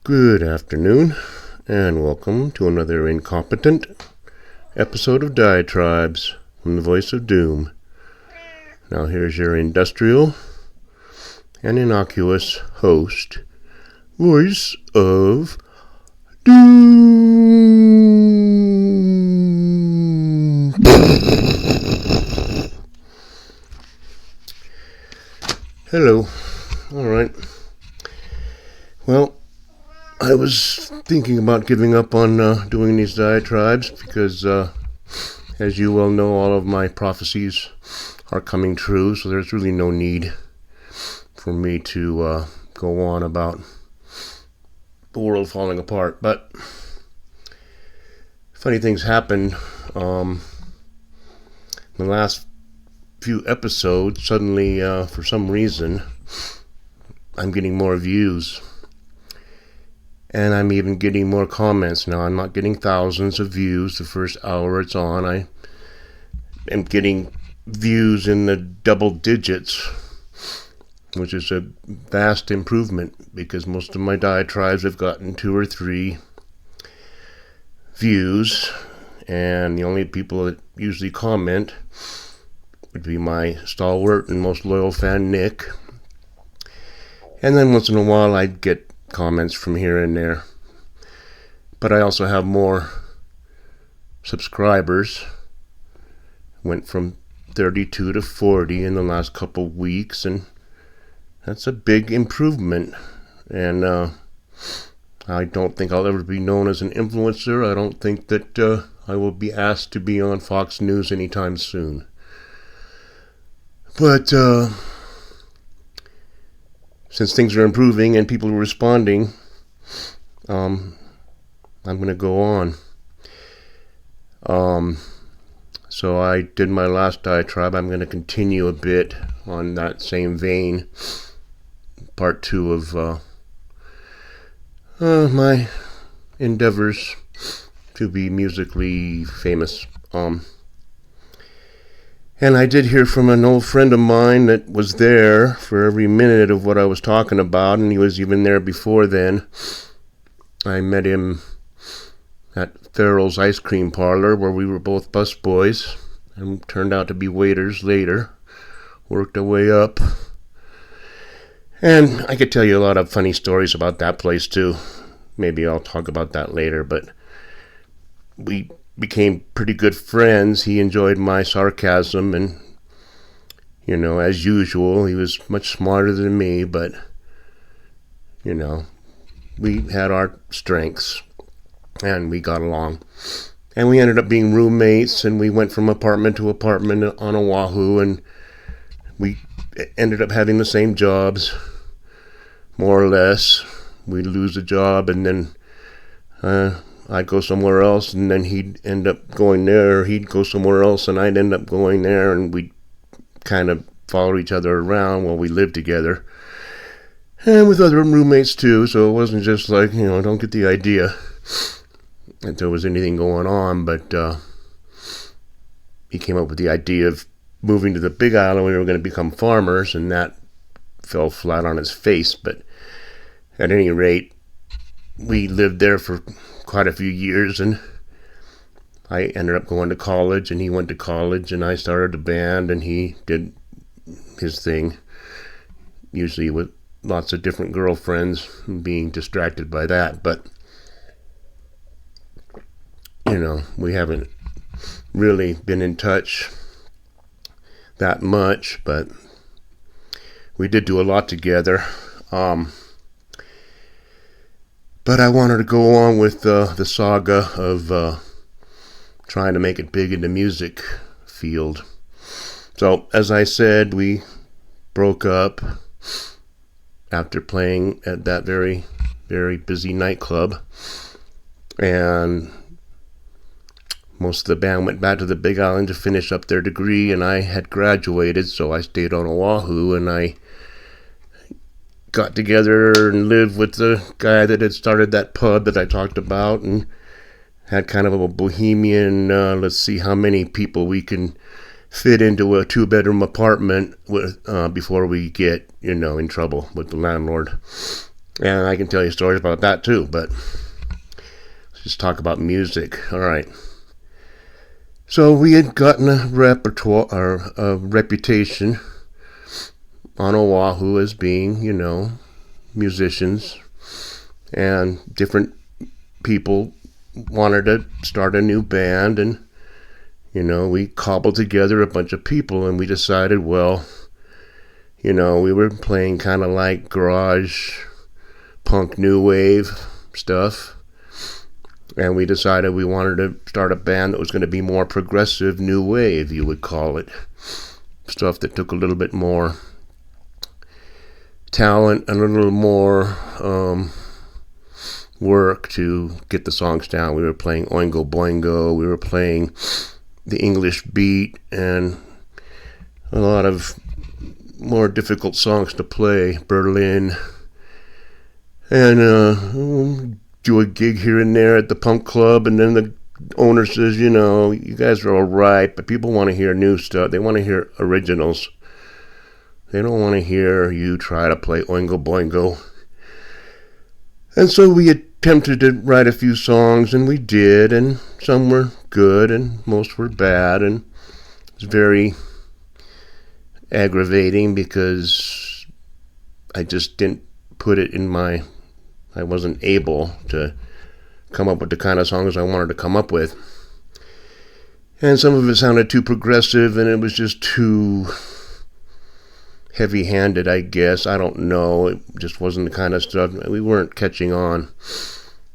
Good afternoon, and welcome to another incompetent episode of Diatribes from the Voice of Doom. Now here's your industrial and innocuous host, Voice of Doom. Hello. Alright. Well, I was thinking about giving up on doing these diatribes because, as you well know, all of my prophecies are coming true, so there's really no need for me to go on about the world falling apart. But funny things happened. The last few episodes, suddenly, for some reason, I'm getting more views. And I'm even getting more comments now. I'm not getting thousands of views the first hour it's on. I am getting views in the double digits, which is a vast improvement because most of my diatribes have gotten 2 or 3 views. And the only people that usually comment would be my stalwart and most loyal fan, Nick. And then once in a while I'd get comments from here and there. But I also have more subscribers. Went from 32 to 40 in the last couple weeks, and that's a big improvement. And I don't think I'll ever be known as an influencer. I don't think that I will be asked to be on Fox News anytime soon. But since things are improving and people are responding, I'm going to go on. So I did my last diatribe. I'm going to continue a bit on that same vein. Part 2 of my endeavors to be musically famous. And I did hear from an old friend of mine that was there for every minute of what I was talking about, and he was even there before then. I met him at Farrell's Ice Cream Parlor, where we were both busboys, and turned out to be waiters later. Worked our way up. And I could tell you a lot of funny stories about that place, too. Maybe I'll talk about that later, but we became pretty good friends. He enjoyed my sarcasm, and, you know, as usual, he was much smarter than me, but, you know, we had our strengths, and we got along. And we ended up being roommates, and we went from apartment to apartment on Oahu, and we ended up having the same jobs, more or less. We'd lose a job, and then I'd go somewhere else, and then he'd end up going there, or he'd go somewhere else, and I'd end up going there, and we'd kind of follow each other around while we lived together. And with other roommates, too, so it wasn't just like, you know, don't get the idea that there was anything going on, but he came up with the idea of moving to the Big Island. We were going to become farmers, and that fell flat on its face, but at any rate, we lived there for quite a few years, and I ended up going to college, and he went to college, and I started a band, and he did his thing, usually with lots of different girlfriends, and being distracted by that. But, you know, we haven't really been in touch that much, but we did do a lot together. But I wanted to go on with the saga of trying to make it big in the music field. So, as I said, we broke up after playing at that very, very busy nightclub. And most of the band went back to the Big Island to finish up their degree, and I had graduated, so I stayed on Oahu, and I got together and lived with the guy that had started that pub that I talked about, and had kind of a bohemian, let's see how many people we can fit into a 2-bedroom apartment with, before we get, in trouble with the landlord. And I can tell you stories about that too, but let's just talk about music. All right. So we had gotten a repertoire, or a reputation on Oahu as being, musicians, and different people wanted to start a new band, and we cobbled together a bunch of people, and we decided, well, we were playing kind of like garage punk new wave stuff, and we decided we wanted to start a band that was going to be more progressive new wave, you would call it, stuff that took a little bit more talent and a little more work to get the songs down. We were playing Oingo Boingo, we were playing the English beat, and a lot of more difficult songs to play, Berlin, and do a gig here and there at the punk club, and then the owner says, you guys are all right, but people want to hear new stuff. They want to hear originals. They don't want to hear you try to play Oingo Boingo. And so we attempted to write a few songs, and we did, and some were good, and most were bad, and it was very aggravating because I just didn't put it in I wasn't able to come up with the kind of songs I wanted to come up with. And some of it sounded too progressive, and it was just too heavy-handed, I guess. I don't know. It just wasn't the kind of stuff. We weren't catching on.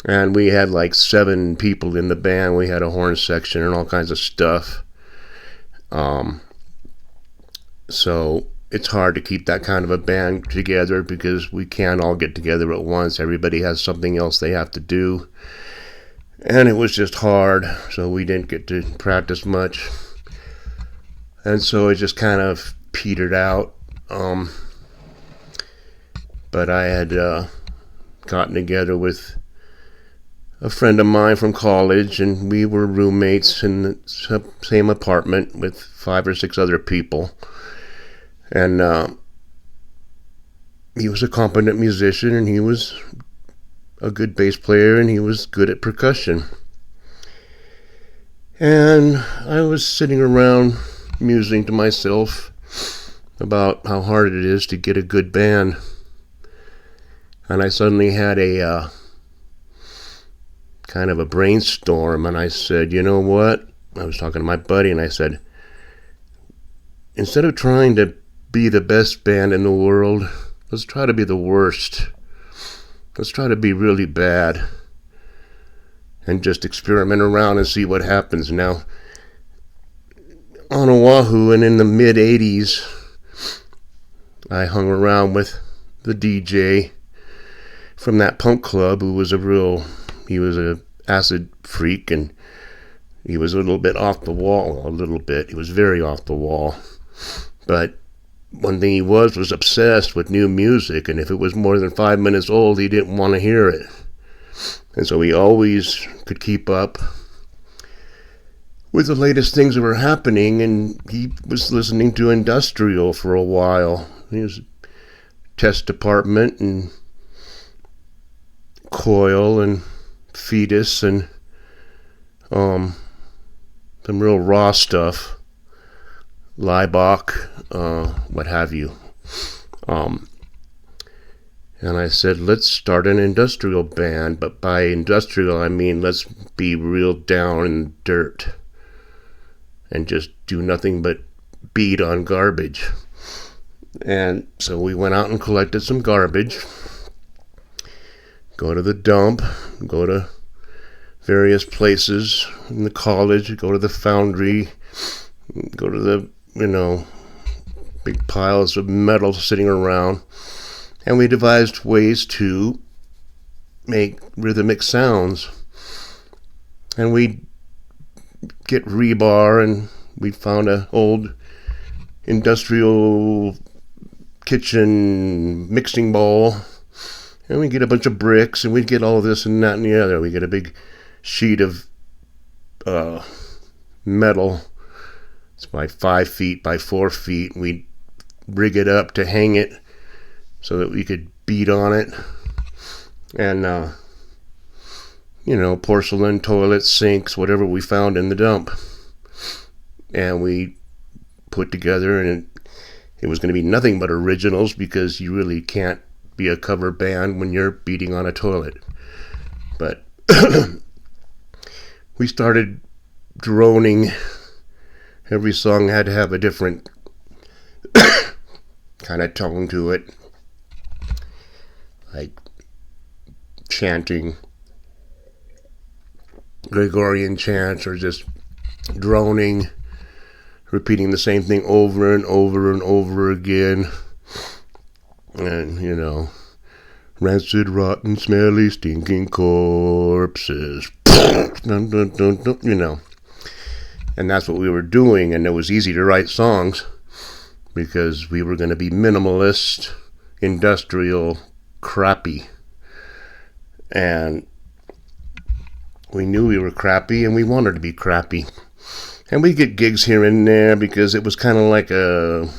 And we had like 7 people in the band. We had a horn section and all kinds of stuff. So it's hard to keep that kind of a band together because we can't all get together at once. Everybody has something else they have to do. And it was just hard, so we didn't get to practice much. And so it just kind of petered out. But I had gotten together with a friend of mine from college, and we were roommates in the same apartment with 5 or 6 other people. And he was a competent musician, and he was a good bass player, and he was good at percussion. And I was sitting around musing to myself about how hard it is to get a good band. And I suddenly had a kind of a brainstorm, and I said, you know what? I was talking to my buddy, and I said, instead of trying to be the best band in the world, let's try to be the worst. Let's try to be really bad and just experiment around and see what happens. Now, on Oahu and in the mid-'80s, I hung around with the DJ from that punk club who was he was a acid freak, and he was a little bit off the wall. He was very off the wall. But one thing he was obsessed with new music, and if it was more than 5 minutes old, he didn't want to hear it. And so he always could keep up with the latest things that were happening, and he was listening to industrial for a while. He was Test Department and Coil and Fetus and some real raw stuff, Liebach, what have you. And I said, let's start an industrial band, but by industrial I mean let's be real down in dirt and just do nothing but beat on garbage. And so we went out and collected some garbage, go to the dump, go to various places in the college, go to the foundry, go to the, big piles of metal sitting around, and we devised ways to make rhythmic sounds. And we get rebar, and we found an old industrial kitchen mixing bowl, and we get a bunch of bricks, and we get all this and that and the other. We get a big sheet of metal. It's by 5 feet by 4 feet. We rig it up to hang it so that we could beat on it. And, porcelain, toilets, sinks, whatever we found in the dump. And we put together, and it was going to be nothing but originals, because you really can't be a cover band when you're beating on a toilet. But we started droning. Every song had to have a different kind of tone to it, like chanting, Gregorian chants, or just droning, repeating the same thing over and over and over again. And, rancid, rotten, smelly, stinking corpses. Dun, dun, dun, dun, And that's what we were doing, and it was easy to write songs because we were going to be minimalist, industrial, crappy. And we knew we were crappy, and we wanted to be crappy. And we get gigs here and there because it was kind of like a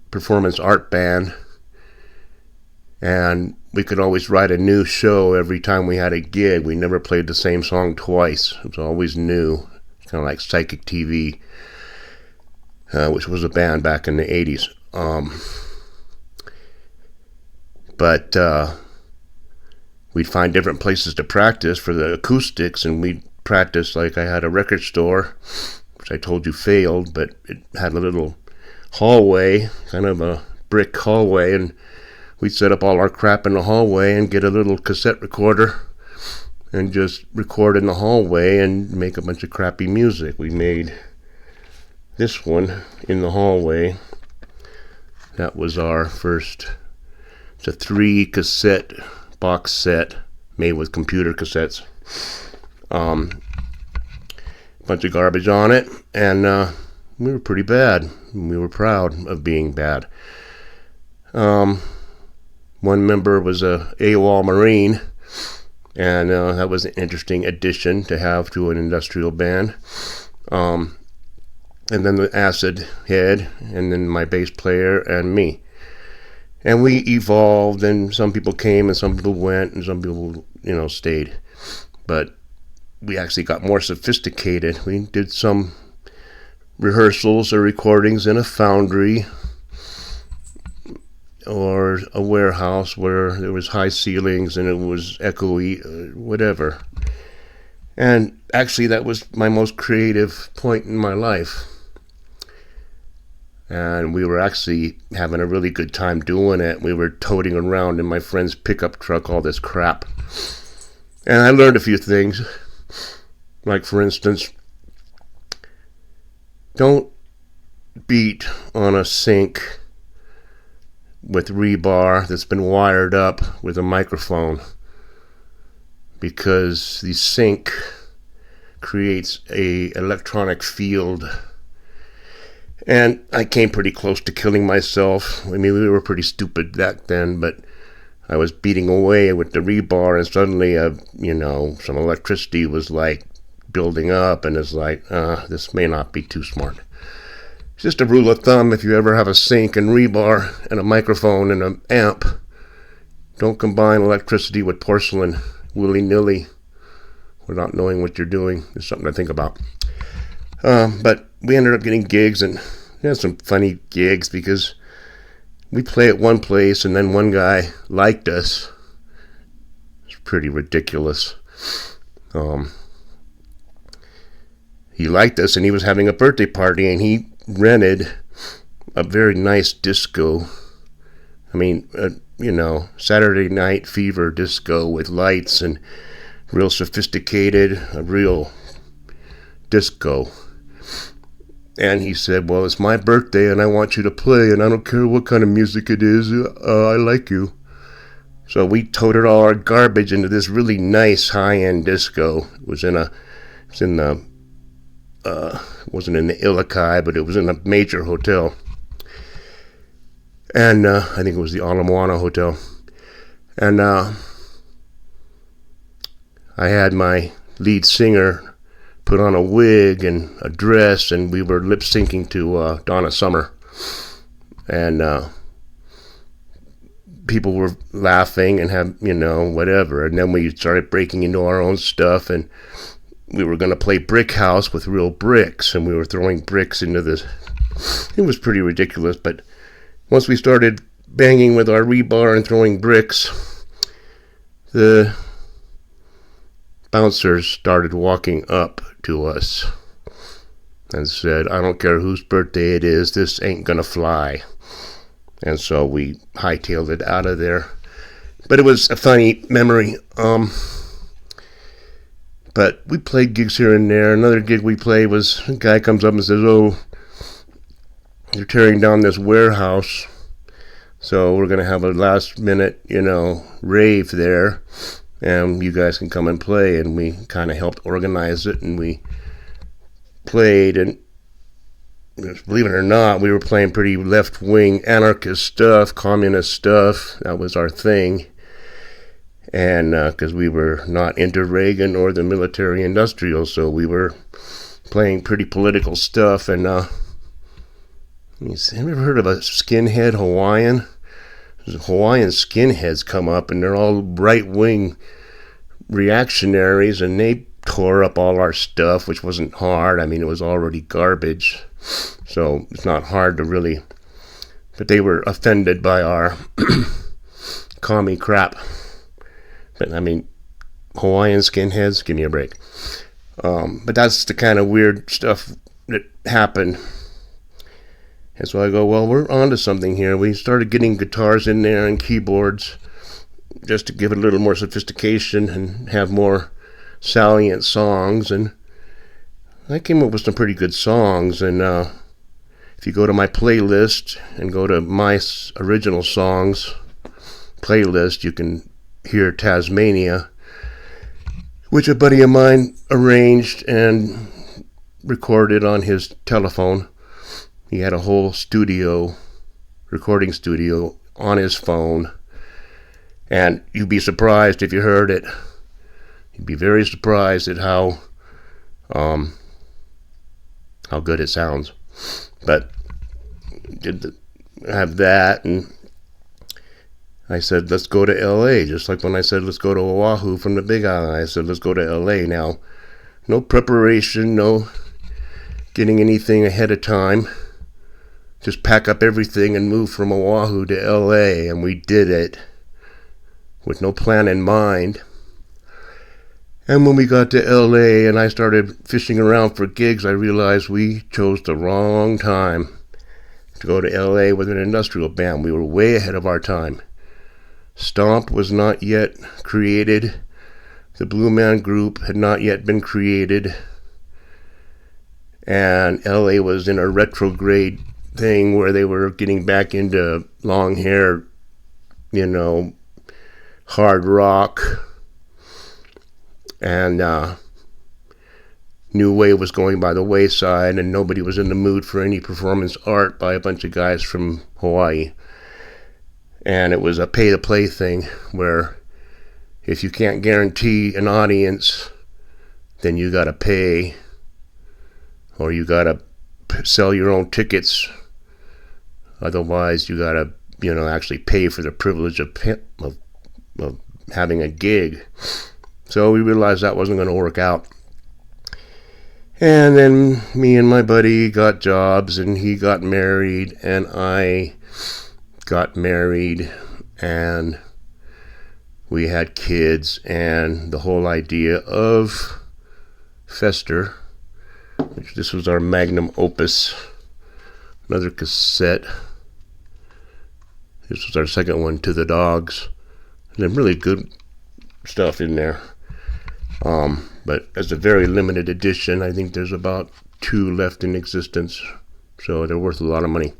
performance art band. And we could always write a new show every time we had a gig. We never played the same song twice. It was always new. Kind of like Psychic TV, which was a band back in the 80s. But we'd find different places to practice for the acoustics, and we'd practice like I had a record store, which I told you failed, but it had a little hallway, kind of a brick hallway, and we'd set up all our crap in the hallway and get a little cassette recorder and just record in the hallway and make a bunch of crappy music. We made this one in the hallway. That was our first. It's a 3 cassette box set made with computer cassettes. Bunch of garbage on it, and we were pretty bad. We were proud of being bad. One member was a AWOL Marine, and that was an interesting addition to have to an industrial band. And then the acid head, and then my bass player and me. And we evolved, and some people came and some people went and some people, stayed. But we actually got more sophisticated. We did some rehearsals or recordings in a foundry or a warehouse where there was high ceilings and it was echoey, whatever. And actually that was my most creative point in my life. And we were actually having a really good time doing it. We were toting around in my friend's pickup truck all this crap. And I learned a few things. Like, for instance, don't beat on a sink with rebar that's been wired up with a microphone, because the sink creates a electronic field. And I came pretty close to killing myself. I mean, we were pretty stupid back then, but I was beating away with the rebar, and suddenly, some electricity was like building up, and it's like, this may not be too smart. It's just a rule of thumb: if you ever have a sink and rebar and a microphone and an amp, don't combine electricity with porcelain willy-nilly without knowing what you're doing. It's something to think about. But we ended up getting gigs, and we had some funny gigs because we play at one place and then one guy liked us. It's pretty ridiculous. He liked us, and he was having a birthday party, and he rented a very nice disco. I mean, Saturday Night Fever disco with lights and real sophisticated, a real disco. And he said, well, it's my birthday and I want you to play, and I don't care what kind of music it is, I like you. So we toted all our garbage into this really nice high-end disco. It wasn't in the Ilokai, but it was in a major hotel. And I think it was the Ala Moana Hotel. And I had my lead singer put on a wig and a dress, and we were lip-syncing to Donna Summer. And people were laughing and had, whatever. And then we started breaking into our own stuff, and we were going to play brick house with real bricks, and we were throwing bricks into this. It was pretty ridiculous, but once we started banging with our rebar and throwing bricks, the bouncers started walking up to us and said, "I don't care whose birthday it is, this ain't gonna fly." And so we hightailed it out of there. But it was a funny memory. But we played gigs here and there. Another gig we played was, a guy comes up and says, "Oh, you're tearing down this warehouse, so we're going to have a last minute, rave there, and you guys can come and play." And we kind of helped organize it, and we played, and believe it or not, we were playing pretty left-wing anarchist stuff, communist stuff. That was our thing. And because we were not into Reagan or the military industrial, so we were playing pretty political stuff. And have you ever heard of a skinhead Hawaiian? Hawaiian skinheads come up, and they're all right-wing reactionaries, and they tore up all our stuff, which wasn't hard. I mean, it was already garbage, so it's not hard to really. But they were offended by our commie crap. But I mean, Hawaiian skinheads, give me a break. But that's the kind of weird stuff that happened. And so I go, well, we're onto something here. We started getting guitars in there and keyboards just to give it a little more sophistication and have more salient songs. And I came up with some pretty good songs. And if you go to my playlist and go to my original songs playlist, you can hear Tasmania, which a buddy of mine arranged and recorded on his telephone. He had a whole recording studio on his phone, and you'd be surprised if you heard it. You'd be very surprised at how good it sounds. But did have that, and I said, let's go to L.A., just like when I said, let's go to Oahu from the Big Island. I said, let's go to L.A. Now, no preparation, no getting anything ahead of time. Just pack up everything and move from Oahu to L.A., and we did it with no plan in mind. And when we got to L.A. and I started fishing around for gigs, I realized we chose the wrong time to go to L.A. with an industrial band. We were way ahead of our time. Stomp was not yet created. The Blue Man Group had not yet been created. And LA was in a retrograde thing where they were getting back into long hair, hard rock. And New Wave was going by the wayside, and nobody was in the mood for any performance art by a bunch of guys from Hawaii. And it was a pay-to-play thing where if you can't guarantee an audience, then you got to pay, or you got to sell your own tickets. Otherwise, you got to, actually pay for the privilege of having a gig. So we realized that wasn't going to work out. And then me and my buddy got jobs, and he got married, and I got married, and we had kids, and the whole idea of Fester, which this was our magnum opus, another cassette. This was our second one, To the Dogs, and then really good stuff in there. But as a very limited edition, I think there's about 2 left in existence, so they're worth a lot of money.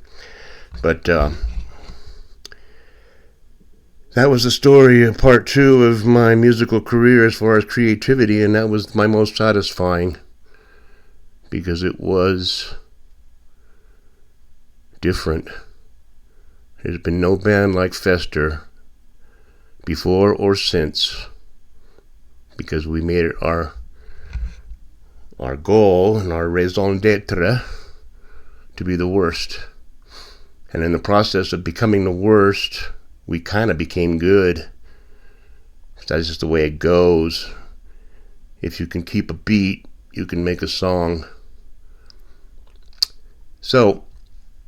But that was the story of part 2 of my musical career as far as creativity, and that was my most satisfying because it was different. There's been no band like Fester before or since, because we made it our goal and our raison d'etre to be the worst. And in the process of becoming the worst, we kind of became good. That's just the way it goes. If you can keep a beat, you can make a song. So,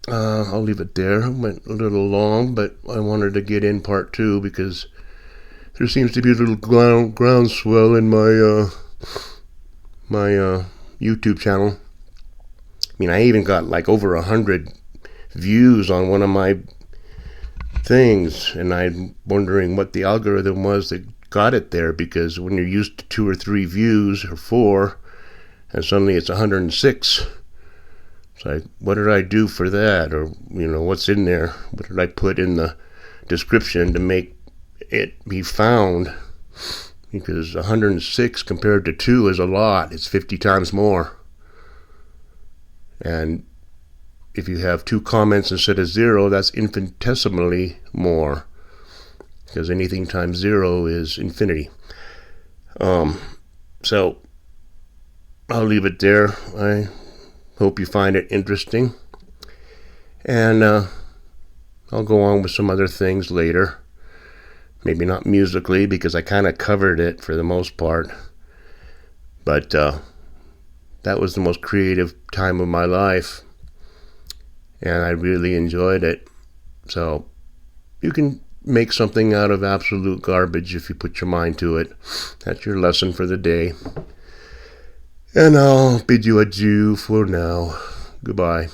I'll leave it there. I went a little long, but I wanted to get in part 2 because there seems to be a little groundswell in my YouTube channel. I mean, I even got like over 100 views on one of my things, and I'm wondering what the algorithm was that got it there, because when you're used to 2 or 3 views or 4 and suddenly it's 106, it's like, what did I do for that? Or, what's in there? What did I put in the description to make it be found? Because 106 compared to 2 is a lot. It's 50 times more. And if you have 2 comments instead of 0, that's infinitesimally more, because anything times 0 is infinity. So I'll leave it there. I hope you find it interesting, and I'll go on with some other things later. Maybe not musically, because I kind of covered it for the most part, but that was the most creative time of my life, and I really enjoyed it. So you can make something out of absolute garbage if you put your mind to it. That's your lesson for the day. And I'll bid you adieu for now. Goodbye.